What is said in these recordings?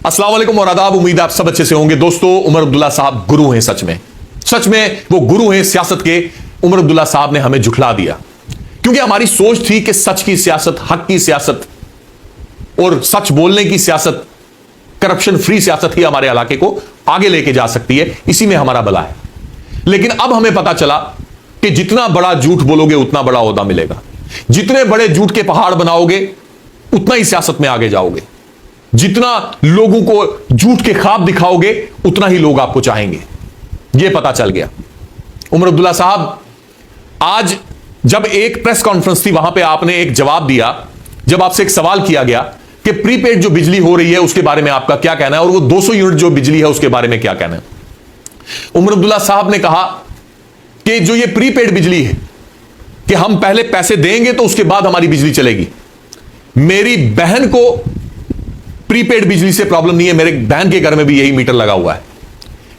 अस्सलाम वालेकुम और आदाब। उम्मीद आप सब अच्छे से होंगे। दोस्तों, उमर अब्दुल्ला साहब गुरु हैं। सच में वो गुरु हैं सियासत के। उमर अब्दुल्ला साहब ने हमें झुठला दिया, क्योंकि हमारी सोच थी कि सच की सियासत, हक की सियासत और सच बोलने की सियासत, करप्शन फ्री सियासत ही हमारे इलाके को आगे लेके जा सकती है। इसी में हमारा भला है। लेकिन अब हमें पता चला कि जितना बड़ा झूठ बोलोगे उतना बड़ा ओहदा मिलेगा। जितने बड़े झूठ के पहाड़ बनाओगे उतना ही सियासत में आगे जाओगे। जितना लोगों को झूठ के ख्वाब दिखाओगे उतना ही लोग आपको चाहेंगे। यह पता चल गया। उमर अब्दुल्ला साहब, आज जब एक प्रेस कॉन्फ्रेंस थी, वहां पे आपने एक जवाब दिया। जब आपसे एक सवाल किया गया कि प्रीपेड जो बिजली हो रही है उसके बारे में आपका क्या कहना है, और वो 200 यूनिट जो बिजली है उसके बारे में क्या कहना है। उमर अब्दुल्ला साहब ने कहा कि जो ये प्रीपेड बिजली है कि हम पहले पैसे देंगे तो उसके बाद हमारी बिजली चलेगी। मेरी बहन को प्रीपेड बिजली से प्रॉब्लम नहीं है। मेरे बहन के घर में भी यही मीटर लगा हुआ है।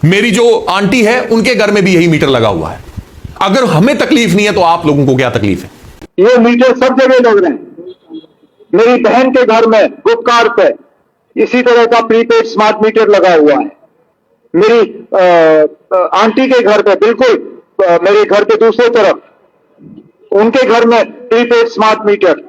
मेरी जो आंटी है उनके घर में भी यही मीटर लगा हुआ है। अगर हमें तकलीफ नहीं है तो आप लोगों को क्या तकलीफ है? ये मीटर सब जगह लग रहे हैं। मेरी बहन के घर में गुपकार पे इसी तरह का प्रीपेड स्मार्ट मीटर लगा हुआ है। मेरी आंटी के घर पे, बिल्कुल मेरे घर के दूसरी तरफ, उनके घर में प्रीपेड स्मार्ट मीटर।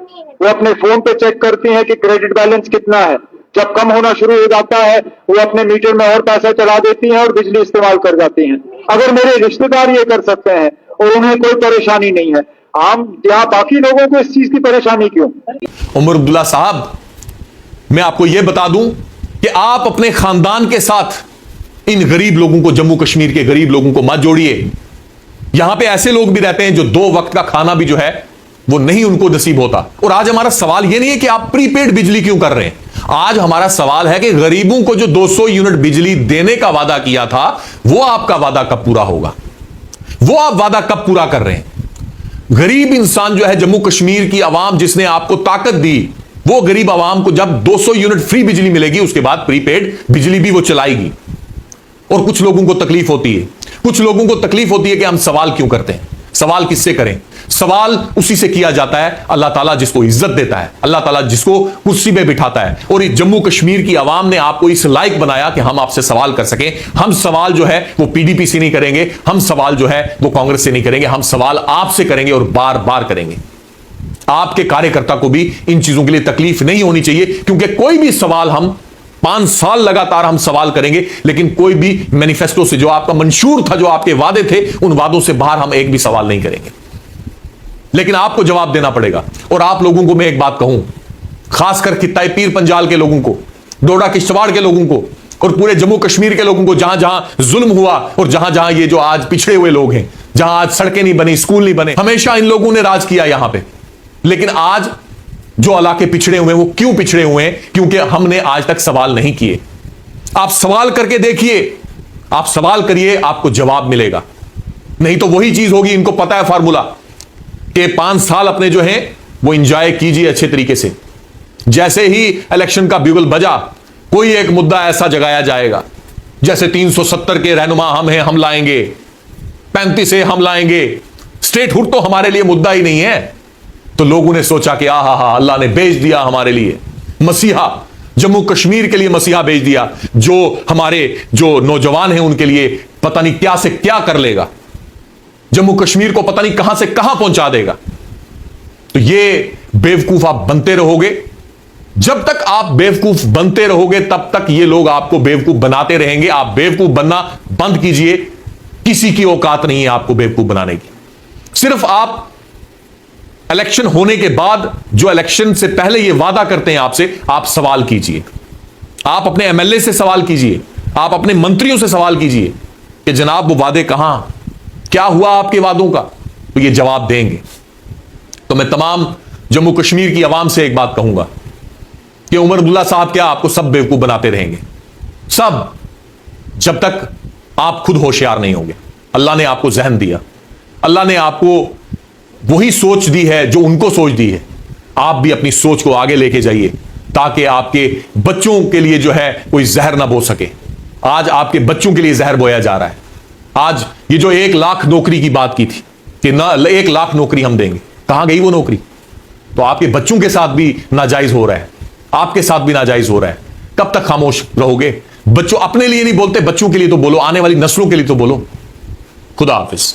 वो अपने फोन पे चेक करती हैं कि क्रेडिट बैलेंस कितना है। जब कम होना शुरू हो जाता है वो अपने मीटर में और पैसा चला देती हैं और बिजली इस्तेमाल कर जाती हैं। अगर मेरे रिश्तेदार ये कर सकते हैं और उन्हें कोई परेशानी नहीं है, आम यहाँ बाकी लोगों को इस चीज की परेशानी क्यों? उमर अब्दुल्ला साहब, मैं आपको यह बता दूं कि आप अपने खानदान के साथ इन गरीब लोगों को, जम्मू कश्मीर के गरीब लोगों को मत जोड़िए। यहां पे ऐसे लोग भी रहते हैं जो 2 वक्त का खाना भी जो है वो नहीं उनको नसीब होता। और आज हमारा सवाल यह नहीं है कि आप प्रीपेड बिजली क्यों कर रहे हैं। आज हमारा सवाल है कि गरीबों को जो 200 यूनिट बिजली देने का वादा किया था, वो आपका वादा कब पूरा होगा? वो आप वादा कब पूरा कर रहे हैं? गरीब इंसान जो है, जम्मू कश्मीर की आवाम जिसने आपको ताकत दी, वो गरीब आवाम को जब 200 यूनिट फ्री बिजली मिलेगी उसके बाद प्रीपेड बिजली भी वो चलाएगी। और कुछ लोगों को तकलीफ होती है, कुछ लोगों को तकलीफ होती है कि हम सवाल क्यों करते हैं। सवाल किससे करें? सवाल उसी से किया जाता है, अल्लाह ताला जिसको इज्जत देता है, अल्लाह ताला जिसको कुर्सी पे बिठाता है। और इस जम्मू कश्मीर की आवाम ने आपको इस लायक बनाया कि हम आपसे सवाल कर सकें। हम सवाल जो है वो पीडीपी से नहीं करेंगे, हम सवाल जो है वो कांग्रेस से नहीं करेंगे, हम सवाल आपसे करेंगे और बार बार करेंगे। आपके कार्यकर्ता को भी इन चीजों के लिए तकलीफ नहीं होनी चाहिए, क्योंकि कोई भी सवाल हम 5 साल लगातार हम सवाल करेंगे, लेकिन कोई भी मैनिफेस्टो से, जो आपका मंशूर था, जो आपके वादे थे, उन वादों से बाहर हम एक भी सवाल नहीं करेंगे। लेकिन आपको जवाब देना पड़ेगा। और आप लोगों को मैं एक बात कहूं, खासकर खित्ताए पीर पंजाल के लोगों को, डोडा किश्तवाड़ के लोगों को और पूरे जम्मू कश्मीर के लोगों को, जहां जहां जुल्म हुआ और जहां जहां ये जो आज पिछड़े हुए लोग हैं, जहां आज सड़कें नहीं बनी, स्कूल नहीं बने, हमेशा इन लोगों ने राज किया यहां पे। लेकिन आज जो इलाके पिछड़े हुए हैं, वो क्यों पिछड़े हुए हैं? क्योंकि हमने आज तक सवाल नहीं किए। आप सवाल करके देखिए, आप सवाल करिए, आपको जवाब मिलेगा। नहीं तो वही चीज होगी, इनको पता है फार्मूला कि 5 साल अपने जो हैं वो एंजॉय कीजिए अच्छे तरीके से। जैसे ही इलेक्शन का ब्यूगल बजा, कोई एक मुद्दा ऐसा जगाया जाएगा, जैसे 370 के रहनुमा हम हैं, हम लाएंगे, 35 से हम लाएंगे। स्टेटहुड तो हमारे लिए मुद्दा ही नहीं है। तो लोगों ने सोचा कि आहा, अल्लाह ने भेज दिया हमारे लिए मसीहा, जम्मू कश्मीर के लिए मसीहा भेज दिया, जो हमारे जो नौजवान हैं उनके लिए पता नहीं क्या से क्या कर लेगा, जम्मू कश्मीर को पता नहीं कहां से कहां पहुंचा देगा। तो ये बेवकूफ आप बनते रहोगे। जब तक आप बेवकूफ बनते रहोगे तब तक ये लोग आपको बेवकूफ बनाते रहेंगे। आप बेवकूफ बनना बंद कीजिए। किसी की औकात नहीं है आपको बेवकूफ बनाने की। सिर्फ आप इलेक्शन होने के बाद, जो इलेक्शन से पहले ये वादा करते हैं आपसे, आप सवाल कीजिए। आप अपने एमएलए से सवाल कीजिए, आप अपने मंत्रियों से सवाल कीजिए कि जनाब वो वादे कहां, क्या हुआ आपके वादों का? तो ये जवाब देंगे। तो मैं तमाम जम्मू कश्मीर की आवाम से एक बात कहूंगा कि उमर अब्दुल्ला साहब क्या आपको सब बेवकूफ बनाते रहेंगे, सब, जब तक आप खुद होशियार नहीं होंगे। अल्लाह ने आपको जहन दिया, अल्लाह ने आपको वही सोच दी है जो उनको सोच दी है। आप भी अपनी सोच को आगे लेके जाइए ताकि आपके बच्चों के लिए जो है कोई जहर ना बो सके। आज आपके बच्चों के लिए जहर बोया जा रहा है। आज ये जो 1 लाख नौकरी की बात की थी कि ना 1 लाख नौकरी हम देंगे, कहां गई वो नौकरी? तो आपके बच्चों के साथ भी नाजायज हो रहा है, आपके साथ भी नाजायज हो रहा है। कब तक खामोश रहोगे? बच्चों अपने लिए नहीं बोलते, बच्चों के लिए तो बोलो, आने वाली नस्लों के लिए तो बोलो। खुदा हाफिज।